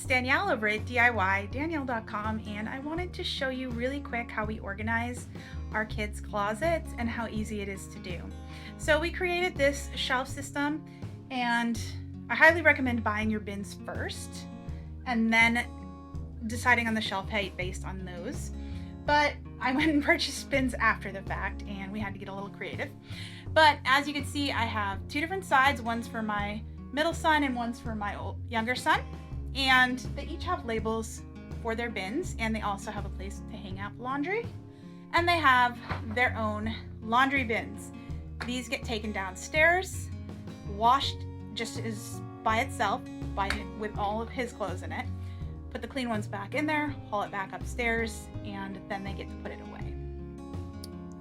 Danielle over at DIYDanielle.com, and I wanted to show you really quick how we organize our kids' closets and how easy it is to do. So we created this shelf system, and I highly recommend buying your bins first and then deciding on the shelf height based on those. But I went and purchased bins after the fact, and we had to get a little creative. But as you can see, I have two different sides. One's for my middle son and one's for my younger son. And they each have labels for their bins, and they also have a place to hang out laundry. And they have their own laundry bins. These get taken downstairs, washed just as by itself, with all of his clothes in it. Put the clean ones back in there, haul it back upstairs, and then they get to put it away.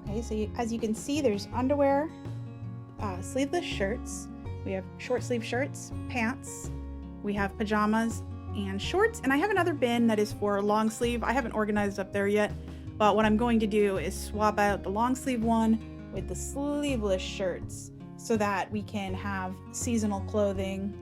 Okay, so as you can see, there's underwear, sleeveless shirts, we have short sleeve shirts, pants, we have pajamas and shorts, and I have another bin that is for long sleeve. I haven't organized up there yet, but what I'm going to do is swap out the long sleeve one with the sleeveless shirts so that we can have seasonal clothing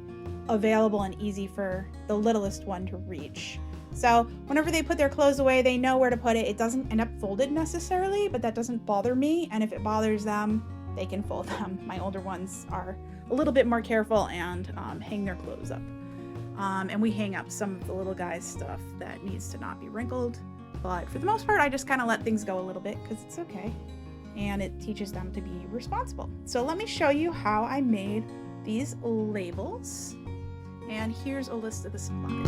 available and easy for the littlest one to reach. So whenever they put their clothes away, they know where to put it. It doesn't end up folded necessarily, but that doesn't bother me. And if it bothers them, they can fold them. My older ones are a little bit more careful and hang their clothes up. And we hang up some of the little guy's stuff that needs to not be wrinkled. But for the most part, I just kind of let things go a little bit because it's okay. And it teaches them to be responsible. So let me show you how I made these labels. And here's a list of the supplies.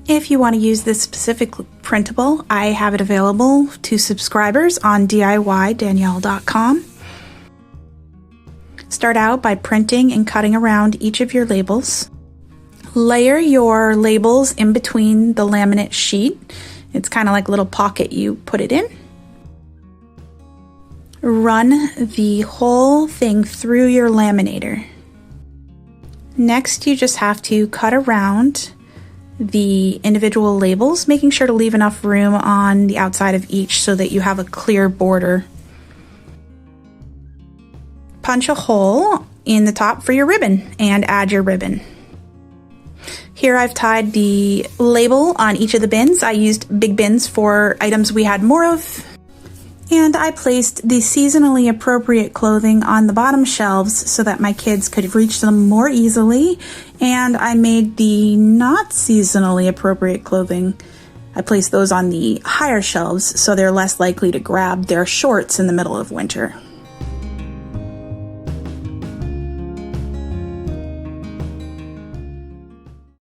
If you want to use this specific printable, I have it available to subscribers on DIYDanielle.com. Start out by printing and cutting around each of your labels. Layer your labels in between the laminate sheet. It's kind of like a little pocket you put it in. Run the whole thing through your laminator. Next, you just have to cut around the individual labels, making sure to leave enough room on the outside of each so that you have a clear border. Punch a hole in the top for your ribbon and add your ribbon. Here I've tied the label on each of the bins. I used big bins for items we had more of. And I placed the seasonally appropriate clothing on the bottom shelves so that my kids could reach them more easily. And I made the not seasonally appropriate clothing, I placed those on the higher shelves so they're less likely to grab their shorts in the middle of winter.